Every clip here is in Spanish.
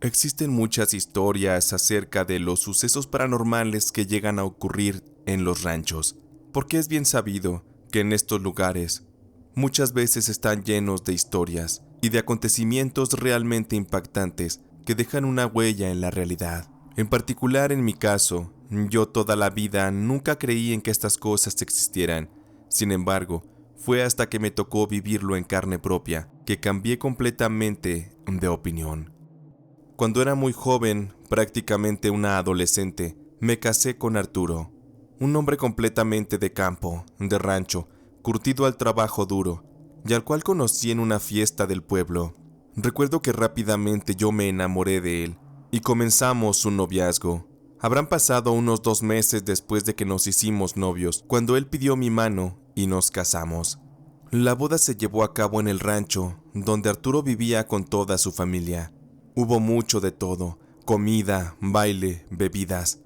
Existen muchas historias acerca de los sucesos paranormales que llegan a ocurrir en los ranchos, porque es bien sabido que en estos lugares muchas veces están llenos de historias y de acontecimientos realmente impactantes que dejan una huella en la realidad. En particular en mi caso, yo toda la vida nunca creí en que estas cosas existieran. Sin embargo, fue hasta que me tocó vivirlo en carne propia que cambié completamente de opinión. Cuando era muy joven, prácticamente una adolescente, me casé con Arturo, un hombre completamente de campo, de rancho, curtido al trabajo duro, y al cual conocí en una fiesta del pueblo. Recuerdo que rápidamente yo me enamoré de él, y comenzamos un noviazgo. Habrán pasado unos 2 meses después de que nos hicimos novios, cuando él pidió mi mano y nos casamos. La boda se llevó a cabo en el rancho, donde Arturo vivía con toda su familia. Hubo mucho de todo: comida, baile, bebidas,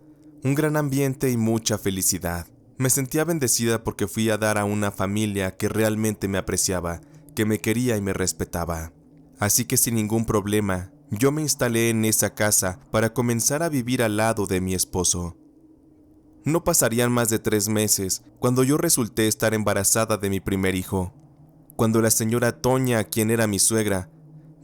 un gran ambiente y mucha felicidad. Me sentía bendecida porque fui a dar a una familia que realmente me apreciaba, que me quería y me respetaba. Así que sin ningún problema, yo me instalé en esa casa para comenzar a vivir al lado de mi esposo. No pasarían más de 3 meses cuando yo resulté estar embarazada de mi primer hijo. Cuando la señora Toña, quien era mi suegra,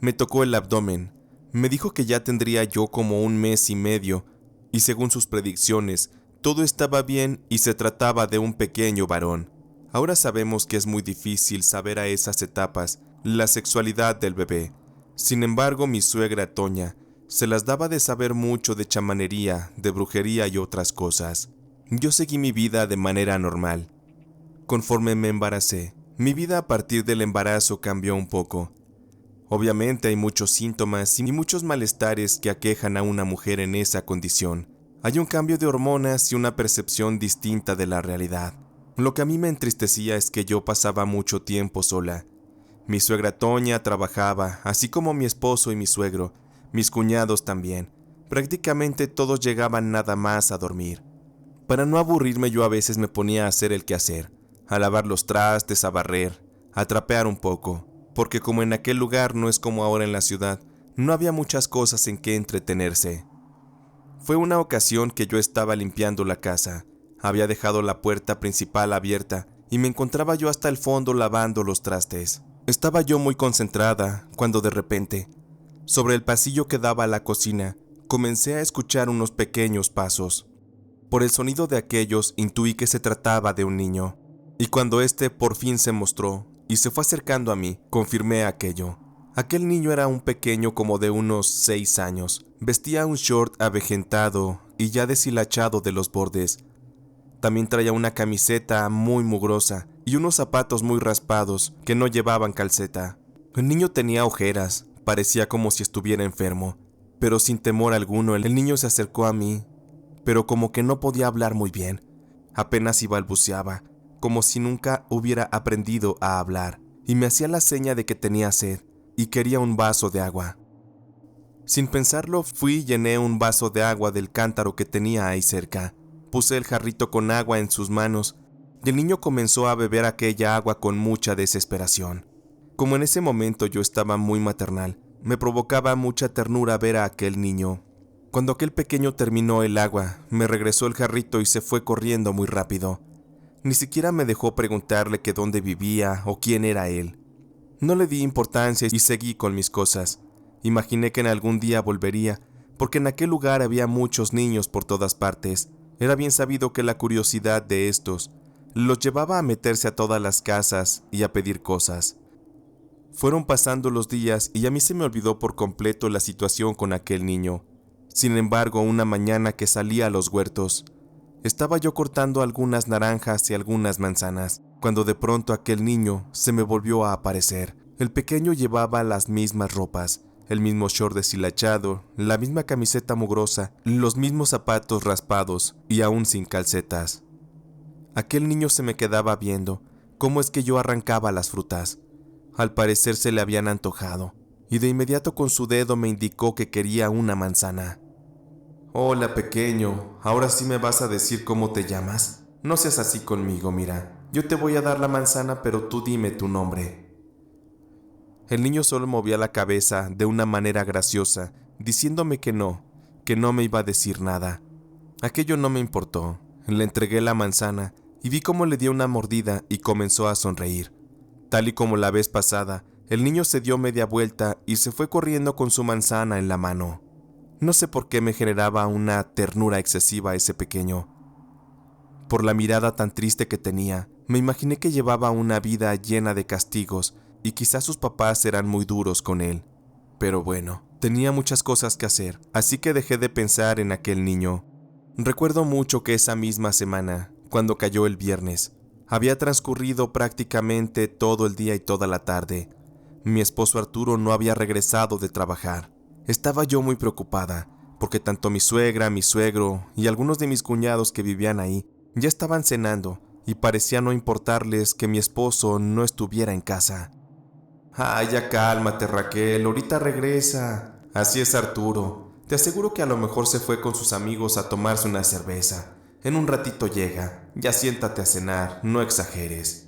me tocó el abdomen, me dijo que ya tendría yo como 1 mes y medio, y según sus predicciones, todo estaba bien y se trataba de un pequeño varón. Ahora sabemos que es muy difícil saber a esas etapas la sexualidad del bebé. Sin embargo, mi suegra Toña se las daba de saber mucho de chamanería, de brujería y otras cosas. Yo seguí mi vida de manera normal. Conforme me embaracé, mi vida a partir del embarazo cambió un poco. Obviamente hay muchos síntomas y muchos malestares que aquejan a una mujer en esa condición. Hay un cambio de hormonas y una percepción distinta de la realidad. Lo que a mí me entristecía es que yo pasaba mucho tiempo sola. Mi suegra Toña trabajaba, así como mi esposo y mi suegro, mis cuñados también. Prácticamente todos llegaban nada más a dormir. Para no aburrirme, yo a veces me ponía a hacer el quehacer, a lavar los trastes, a barrer, a trapear un poco, porque como en aquel lugar no es como ahora en la ciudad, no había muchas cosas en que entretenerse. Fue una ocasión que yo estaba limpiando la casa, había dejado la puerta principal abierta y me encontraba yo hasta el fondo lavando los trastes. Estaba yo muy concentrada cuando de repente, sobre el pasillo que daba a la cocina, comencé a escuchar unos pequeños pasos. Por el sonido de aquellos intuí que se trataba de un niño, y cuando éste por fin se mostró y se fue acercando a mí, confirmé aquello. Aquel niño era un pequeño como de unos 6 años, vestía un short avejentado y ya deshilachado de los bordes. También traía una camiseta muy mugrosa y unos zapatos muy raspados que no llevaban calceta. El niño tenía ojeras, parecía como si estuviera enfermo, pero sin temor alguno el niño se acercó a mí, pero como que no podía hablar muy bien, apenas si balbuceaba, como si nunca hubiera aprendido a hablar, y me hacía la seña de que tenía sed y quería un vaso de agua. Sin pensarlo, fui y llené un vaso de agua del cántaro que tenía ahí cerca. Puse el jarrito con agua en sus manos y el niño comenzó a beber aquella agua con mucha desesperación. Como en ese momento yo estaba muy maternal, me provocaba mucha ternura ver a aquel niño. Cuando aquel pequeño terminó el agua, me regresó el jarrito y se fue corriendo muy rápido. Ni siquiera me dejó preguntarle que dónde vivía o quién era él. No le di importancia y seguí con mis cosas. Imaginé que en algún día volvería, porque en aquel lugar había muchos niños por todas partes. Era bien sabido que la curiosidad de estos los llevaba a meterse a todas las casas y a pedir cosas. Fueron pasando los días y a mí se me olvidó por completo la situación con aquel niño. Sin embargo, una mañana que salí a los huertos, estaba yo cortando algunas naranjas y algunas manzanas, cuando de pronto aquel niño se me volvió a aparecer. El pequeño llevaba las mismas ropas, el mismo short deshilachado, la misma camiseta mugrosa, los mismos zapatos raspados y aún sin calcetas. Aquel niño se me quedaba viendo cómo es que yo arrancaba las frutas. Al parecer se le habían antojado, y de inmediato con su dedo me indicó que quería una manzana. «Hola, pequeño, ¿ahora sí me vas a decir cómo te llamas? No seas así conmigo, mira. Yo te voy a dar la manzana, pero tú dime tu nombre». El niño solo movía la cabeza de una manera graciosa, diciéndome que no me iba a decir nada. Aquello no me importó. Le entregué la manzana y vi cómo le dio una mordida y comenzó a sonreír. Tal y como la vez pasada, el niño se dio media vuelta y se fue corriendo con su manzana en la mano. No sé por qué me generaba una ternura excesiva ese pequeño. Por la mirada tan triste que tenía, me imaginé que llevaba una vida llena de castigos y quizás sus papás eran muy duros con él. Pero bueno, tenía muchas cosas que hacer, así que dejé de pensar en aquel niño. Recuerdo mucho que esa misma semana, cuando cayó el viernes, había transcurrido prácticamente todo el día y toda la tarde. Mi esposo Arturo no había regresado de trabajar. Estaba yo muy preocupada, porque tanto mi suegra, mi suegro y algunos de mis cuñados que vivían ahí ya estaban cenando y parecía no importarles que mi esposo no estuviera en casa. «Ay, ya cálmate, Raquel, ahorita regresa. Así es Arturo. Te aseguro que a lo mejor se fue con sus amigos a tomarse una cerveza. En un ratito llega. Ya siéntate a cenar, no exageres».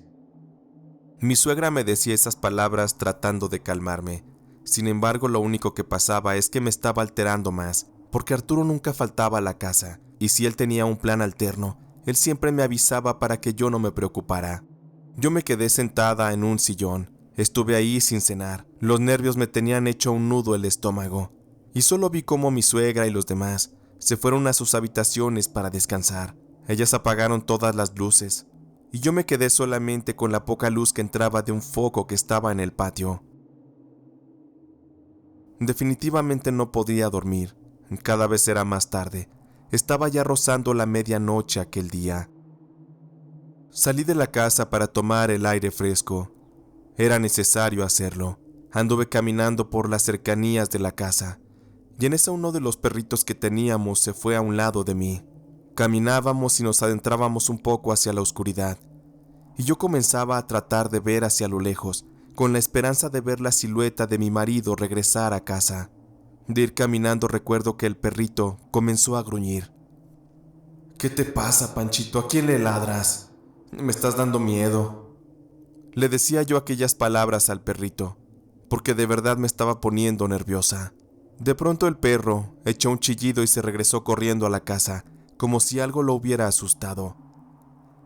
Mi suegra me decía esas palabras tratando de calmarme. Sin embargo, lo único que pasaba es que me estaba alterando más, porque Arturo nunca faltaba a la casa, y si él tenía un plan alterno, él siempre me avisaba para que yo no me preocupara. Yo me quedé sentada en un sillón. Estuve ahí sin cenar. Los nervios me tenían hecho un nudo el estómago. Y solo vi cómo mi suegra y los demás se fueron a sus habitaciones para descansar. Ellas apagaron todas las luces. Y yo me quedé solamente con la poca luz que entraba de un foco que estaba en el patio. Definitivamente no podía dormir. Cada vez era más tarde. Estaba ya rozando la medianoche aquel día. Salí de la casa para tomar el aire fresco. Era necesario hacerlo. Anduve caminando por las cercanías de la casa, y en eso uno de los perritos que teníamos se fue a un lado de mí. Caminábamos y nos adentrábamos un poco hacia la oscuridad, y yo comenzaba a tratar de ver hacia lo lejos, con la esperanza de ver la silueta de mi marido regresar a casa. De ir caminando recuerdo que el perrito comenzó a gruñir. «¿Qué te pasa, Panchito? ¿A quién le ladras? Me estás dando miedo». Le decía yo aquellas palabras al perrito, porque de verdad me estaba poniendo nerviosa. De pronto el perro echó un chillido y se regresó corriendo a la casa, como si algo lo hubiera asustado.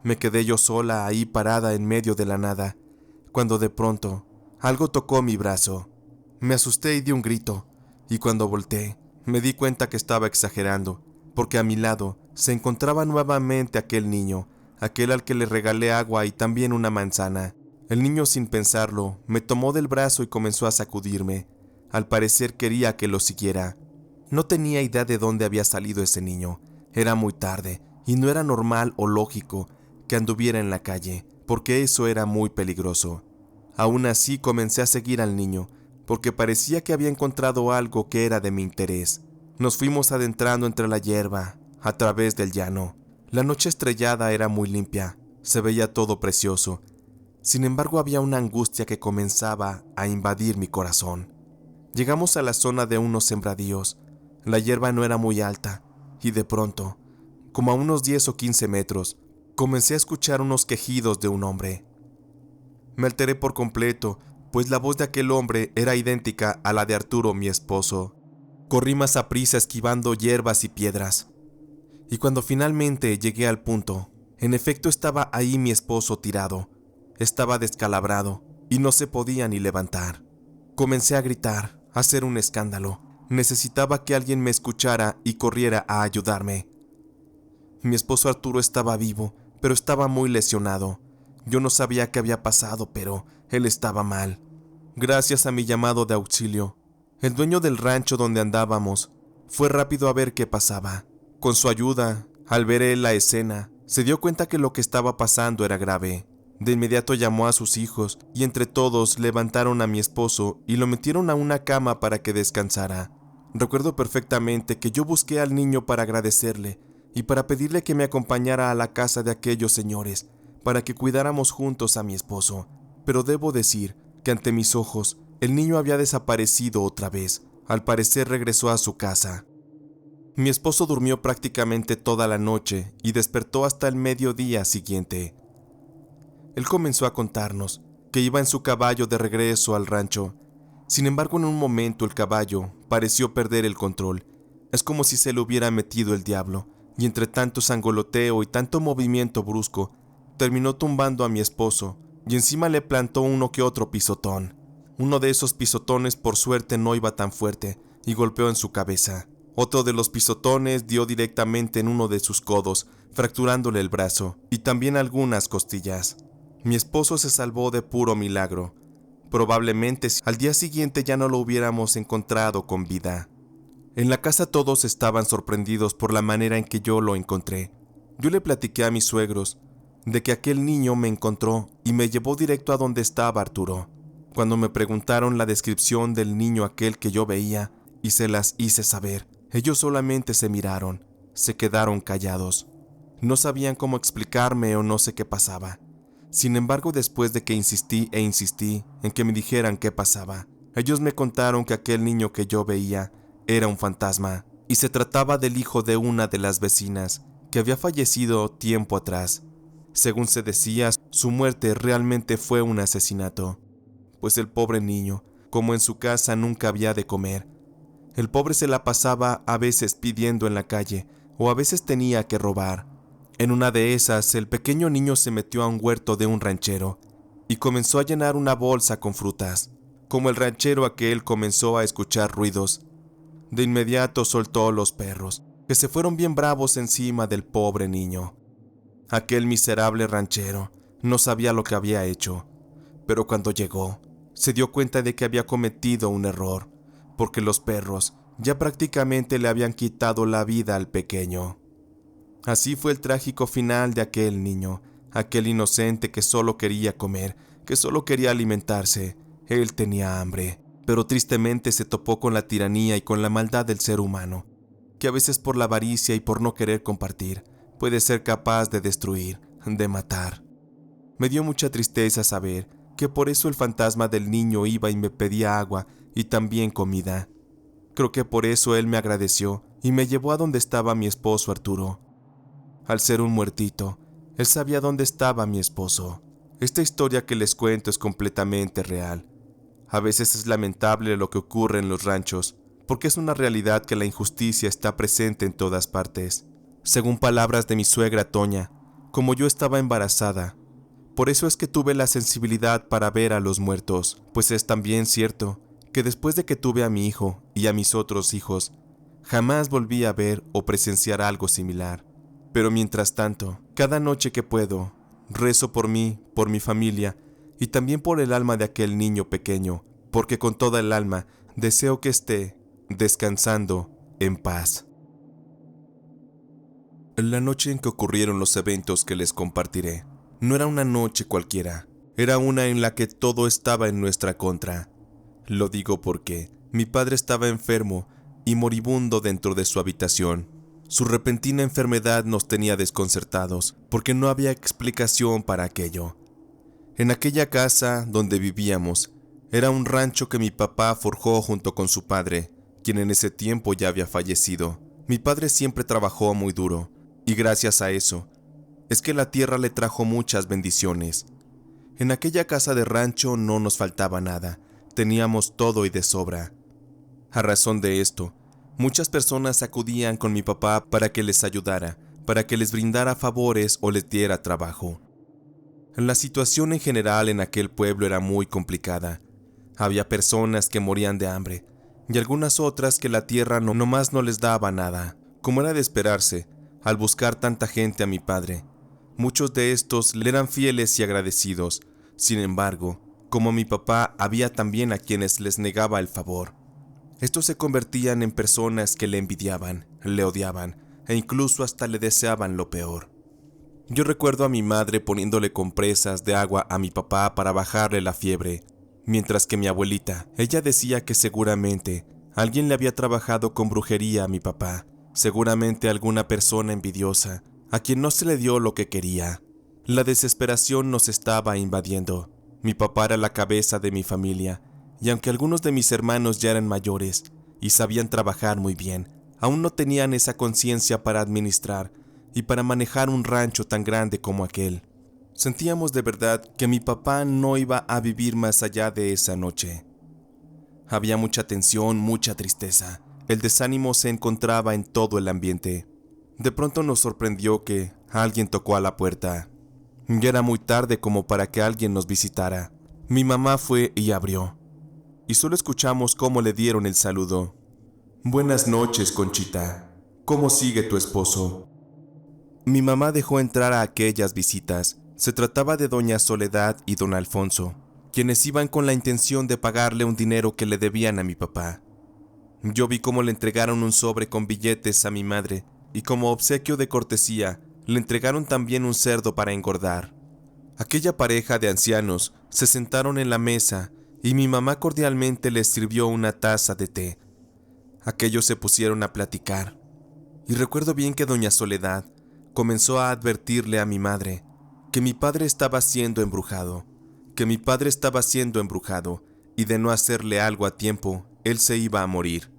Me quedé yo sola ahí parada en medio de la nada, cuando de pronto algo tocó mi brazo. Me asusté y di un grito, y cuando volteé me di cuenta que estaba exagerando, porque a mi lado se encontraba nuevamente aquel niño, aquel al que le regalé agua y también una manzana. El niño, sin pensarlo, me tomó del brazo y comenzó a sacudirme. Al parecer quería que lo siguiera. No tenía idea de dónde había salido ese niño. Era muy tarde, y no era normal o lógico que anduviera en la calle, porque eso era muy peligroso. Aún así comencé a seguir al niño, porque parecía que había encontrado algo que era de mi interés. Nos fuimos adentrando entre la hierba, a través del llano. La noche estrellada era muy limpia, se veía todo precioso. Sin embargo, había una angustia que comenzaba a invadir mi corazón. Llegamos a la zona de unos sembradíos. La hierba no era muy alta, y de pronto, como a unos 10 o 15 metros, comencé a escuchar unos quejidos de un hombre. Me alteré por completo, pues la voz de aquel hombre era idéntica a la de Arturo, mi esposo. Corrí más aprisa esquivando hierbas y piedras. Y cuando finalmente llegué al punto, en efecto estaba ahí mi esposo tirado. Estaba descalabrado y no se podía ni levantar. Comencé a gritar, a hacer un escándalo. Necesitaba que alguien me escuchara y corriera a ayudarme. Mi esposo Arturo estaba vivo, pero estaba muy lesionado. Yo no sabía qué había pasado, pero él estaba mal. Gracias a mi llamado de auxilio, el dueño del rancho donde andábamos fue rápido a ver qué pasaba. Con su ayuda, al ver él la escena, se dio cuenta que lo que estaba pasando era grave. De inmediato llamó a sus hijos y entre todos levantaron a mi esposo y lo metieron a una cama para que descansara. Recuerdo perfectamente que yo busqué al niño para agradecerle y para pedirle que me acompañara a la casa de aquellos señores para que cuidáramos juntos a mi esposo. Pero debo decir que ante mis ojos el niño había desaparecido otra vez. Al parecer regresó a su casa. Mi esposo durmió prácticamente toda la noche y despertó hasta el mediodía siguiente. Él comenzó a contarnos que iba en su caballo de regreso al rancho. Sin embargo, en un momento el caballo pareció perder el control. Es como si se le hubiera metido el diablo, y entre tanto sangoloteo y tanto movimiento brusco, terminó tumbando a mi esposo, y encima le plantó uno que otro pisotón. Uno de esos pisotones por suerte no iba tan fuerte, y golpeó en su cabeza. Otro de los pisotones dio directamente en uno de sus codos, fracturándole el brazo, y también algunas costillas. Mi esposo se salvó de puro milagro. Probablemente al día siguiente ya no lo hubiéramos encontrado con vida. En la casa todos estaban sorprendidos por la manera en que yo lo encontré. Yo le platiqué a mis suegros de que aquel niño me encontró y me llevó directo a donde estaba Arturo. Cuando me preguntaron la descripción del niño aquel que yo veía y se las hice saber, ellos solamente se miraron, se quedaron callados. No sabían cómo explicarme o no sé qué pasaba. Sin embargo, después de que insistí e insistí en que me dijeran qué pasaba, ellos me contaron que aquel niño que yo veía era un fantasma y se trataba del hijo de una de las vecinas que había fallecido tiempo atrás. Según se decía, su muerte realmente fue un asesinato, pues el pobre niño, como en su casa nunca había de comer, el pobre se la pasaba a veces pidiendo en la calle o a veces tenía que robar. En una de esas, el pequeño niño se metió a un huerto de un ranchero y comenzó a llenar una bolsa con frutas. Como el ranchero aquel comenzó a escuchar ruidos, de inmediato soltó los perros, que se fueron bien bravos encima del pobre niño. Aquel miserable ranchero no sabía lo que había hecho, pero cuando llegó, se dio cuenta de que había cometido un error, porque los perros ya prácticamente le habían quitado la vida al pequeño. Así fue el trágico final de aquel niño, aquel inocente que solo quería comer, que solo quería alimentarse. Él tenía hambre, pero tristemente se topó con la tiranía y con la maldad del ser humano, que a veces por la avaricia y por no querer compartir, puede ser capaz de destruir, de matar. Me dio mucha tristeza saber que por eso el fantasma del niño iba y me pedía agua y también comida. Creo que por eso él me agradeció y me llevó a donde estaba mi esposo Arturo. Al ser un muertito, él sabía dónde estaba mi esposo. Esta historia que les cuento es completamente real. A veces es lamentable lo que ocurre en los ranchos, porque es una realidad que la injusticia está presente en todas partes. Según palabras de mi suegra Toña, como yo estaba embarazada, por eso es que tuve la sensibilidad para ver a los muertos, pues es también cierto que después de que tuve a mi hijo y a mis otros hijos, jamás volví a ver o presenciar algo similar. Pero mientras tanto, cada noche que puedo, rezo por mí, por mi familia y también por el alma de aquel niño pequeño, porque con toda el alma deseo que esté descansando en paz. La noche en que ocurrieron los eventos que les compartiré, no era una noche cualquiera, era una en la que todo estaba en nuestra contra. Lo digo porque mi padre estaba enfermo y moribundo dentro de su habitación. Su repentina enfermedad nos tenía desconcertados, porque no había explicación para aquello. En aquella casa donde vivíamos, era un rancho que mi papá forjó junto con su padre, quien en ese tiempo ya había fallecido. Mi padre siempre trabajó muy duro, y gracias a eso, es que la tierra le trajo muchas bendiciones. En aquella casa de rancho no nos faltaba nada, teníamos todo y de sobra. A razón de esto, muchas personas acudían con mi papá para que les ayudara, para que les brindara favores o les diera trabajo. La situación en general en aquel pueblo era muy complicada. Había personas que morían de hambre, y algunas otras que la tierra nomás no les daba nada. Como era de esperarse, al buscar tanta gente a mi padre, muchos de estos le eran fieles y agradecidos. Sin embargo, como mi papá, había también a quienes les negaba el favor. Estos se convertían en personas que le envidiaban, le odiaban e incluso hasta le deseaban lo peor. Yo recuerdo a mi madre poniéndole compresas de agua a mi papá para bajarle la fiebre, mientras que mi abuelita, ella decía que seguramente alguien le había trabajado con brujería a mi papá, seguramente alguna persona envidiosa, a quien no se le dio lo que quería. La desesperación nos estaba invadiendo. Mi papá era la cabeza de mi familia, y aunque algunos de mis hermanos ya eran mayores y sabían trabajar muy bien, aún no tenían esa conciencia para administrar y para manejar un rancho tan grande como aquel. Sentíamos de verdad que mi papá no iba a vivir más allá de esa noche. Había mucha tensión, mucha tristeza. El desánimo se encontraba en todo el ambiente. De pronto nos sorprendió que alguien tocó a la puerta. Ya era muy tarde como para que alguien nos visitara. Mi mamá fue y abrió. Y solo escuchamos cómo le dieron el saludo. Buenas noches, Conchita. ¿Cómo sigue tu esposo? Mi mamá dejó entrar a aquellas visitas. Se trataba de doña Soledad y don Alfonso, quienes iban con la intención de pagarle un dinero que le debían a mi papá. Yo vi cómo le entregaron un sobre con billetes a mi madre y como obsequio de cortesía le entregaron también un cerdo para engordar. Aquella pareja de ancianos se sentaron en la mesa y mi mamá cordialmente les sirvió una taza de té. Aquellos se pusieron a platicar y recuerdo bien que doña Soledad comenzó a advertirle a mi madre que mi padre estaba siendo embrujado, y de no hacerle algo a tiempo, él se iba a morir.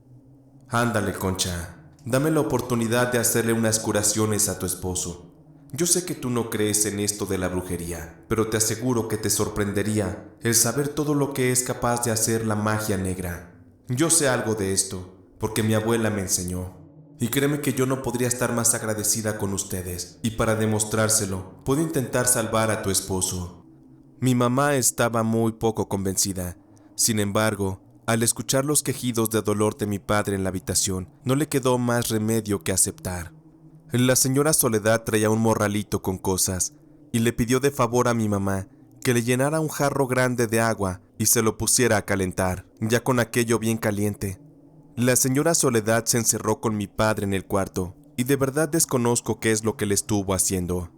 Ándale, Concha, dame la oportunidad de hacerle unas curaciones a tu esposo. Yo sé que tú no crees en esto de la brujería, pero te aseguro que te sorprendería el saber todo lo que es capaz de hacer la magia negra. Yo sé algo de esto, porque mi abuela me enseñó. Y créeme que yo no podría estar más agradecida con ustedes, y para demostrárselo, puedo intentar salvar a tu esposo. Mi mamá estaba muy poco convencida. Sin embargo, al escuchar los quejidos de dolor de mi padre en la habitación, no le quedó más remedio que aceptar. La señora Soledad traía un morralito con cosas, y le pidió de favor a mi mamá que le llenara un jarro grande de agua y se lo pusiera a calentar, ya con aquello bien caliente. La señora Soledad se encerró con mi padre en el cuarto, y de verdad desconozco qué es lo que le estuvo haciendo.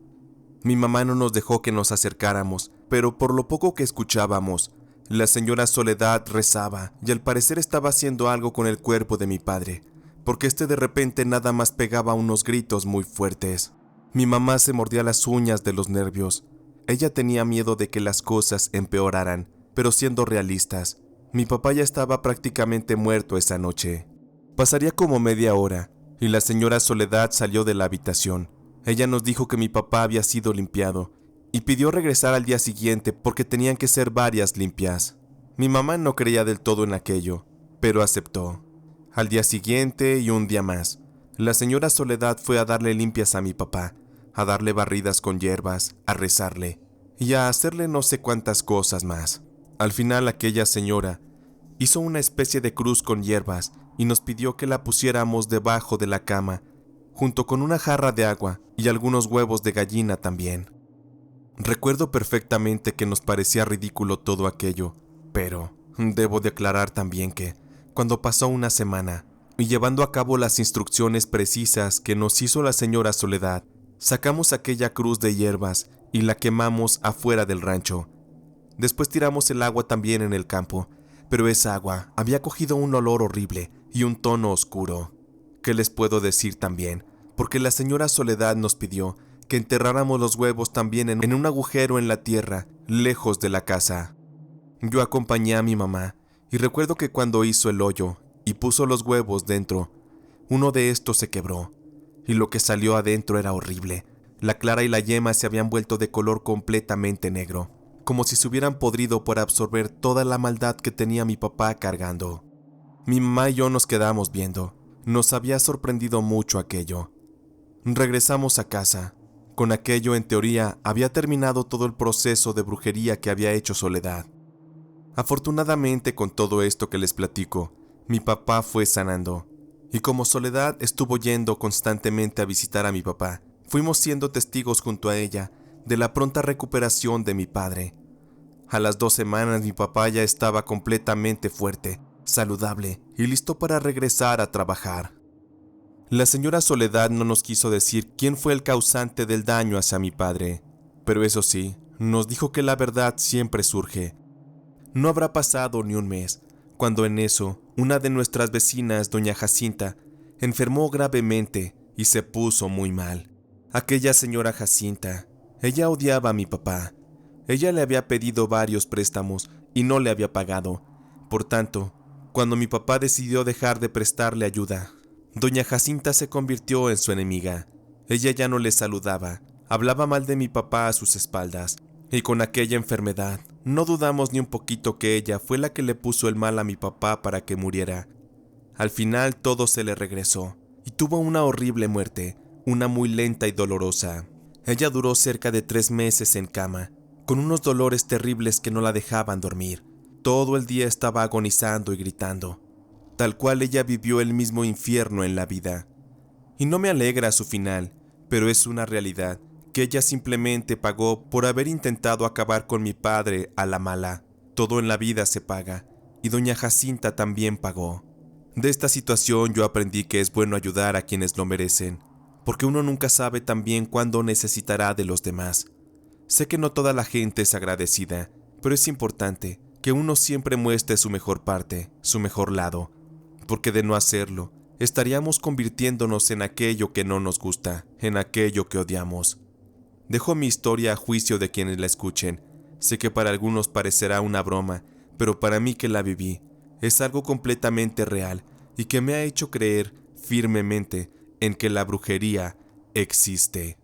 Mi mamá no nos dejó que nos acercáramos, pero por lo poco que escuchábamos, la señora Soledad rezaba y al parecer estaba haciendo algo con el cuerpo de mi padre, porque de repente nada más pegaba unos gritos muy fuertes. Mi mamá se mordía las uñas de los nervios. Ella tenía miedo de que las cosas empeoraran, pero siendo realistas, mi papá ya estaba prácticamente muerto esa noche. Pasaría como media hora, y la señora Soledad salió de la habitación. Ella nos dijo que mi papá había sido limpiado, y pidió regresar al día siguiente porque tenían que ser varias limpias. Mi mamá no creía del todo en aquello, pero aceptó. Al día siguiente y un día más, la señora Soledad fue a darle limpias a mi papá, a darle barridas con hierbas, a rezarle, y a hacerle no sé cuántas cosas más. Al final aquella señora hizo una especie de cruz con hierbas y nos pidió que la pusiéramos debajo de la cama, junto con una jarra de agua y algunos huevos de gallina también. Recuerdo perfectamente que nos parecía ridículo todo aquello, pero debo declarar también que, cuando pasó una semana, y llevando a cabo las instrucciones precisas que nos hizo la señora Soledad, sacamos aquella cruz de hierbas y la quemamos afuera del rancho. Después tiramos el agua también en el campo, pero esa agua había cogido un olor horrible y un tono oscuro. ¿Qué les puedo decir también? Porque la señora Soledad nos pidió que enterráramos los huevos también en un agujero en la tierra, lejos de la casa. Yo acompañé a mi mamá, y recuerdo que cuando hizo el hoyo y puso los huevos dentro, uno de estos se quebró, y lo que salió adentro era horrible. La clara y la yema se habían vuelto de color completamente negro, como si se hubieran podrido por absorber toda la maldad que tenía mi papá cargando. Mi mamá y yo nos quedamos viendo. Nos había sorprendido mucho aquello. Regresamos a casa. Con aquello, en teoría, había terminado todo el proceso de brujería que había hecho Soledad. Afortunadamente, con todo esto que les platico, mi papá fue sanando. Y como Soledad estuvo yendo constantemente a visitar a mi papá, fuimos siendo testigos junto a ella de la pronta recuperación de mi padre. A las 2 semanas mi papá ya estaba completamente fuerte, saludable y listo para regresar a trabajar. La señora Soledad no nos quiso decir quién fue el causante del daño hacia mi padre, pero eso sí, nos dijo que la verdad siempre surge. No habrá pasado ni un mes, cuando en eso, una de nuestras vecinas, doña Jacinta, enfermó gravemente y se puso muy mal. Aquella señora Jacinta, ella odiaba a mi papá. Ella le había pedido varios préstamos y no le había pagado. Por tanto, cuando mi papá decidió dejar de prestarle ayuda, doña Jacinta se convirtió en su enemiga. Ella ya no le saludaba, hablaba mal de mi papá a sus espaldas, y con aquella enfermedad No dudamos ni un poquito que ella fue la que le puso el mal a mi papá para que muriera. Al final todo se le regresó, y tuvo una horrible muerte, una muy lenta y dolorosa. Ella duró cerca de 3 meses en cama, con unos dolores terribles que no la dejaban dormir. Todo el día estaba agonizando y gritando. Tal cual ella vivió el mismo infierno en la vida. Y no me alegra su final, pero es una realidad, que ella simplemente pagó por haber intentado acabar con mi padre a la mala. Todo en la vida se paga, y doña Jacinta también pagó. De esta situación yo aprendí que es bueno ayudar a quienes lo merecen, porque uno nunca sabe también cuándo necesitará de los demás. Sé que no toda la gente es agradecida, pero es importante que uno siempre muestre su mejor parte, su mejor lado, porque de no hacerlo, estaríamos convirtiéndonos en aquello que no nos gusta, en aquello que odiamos. Dejo mi historia a juicio de quienes la escuchen. Sé que para algunos parecerá una broma, pero para mí que la viví, es algo completamente real y que me ha hecho creer firmemente en que la brujería existe.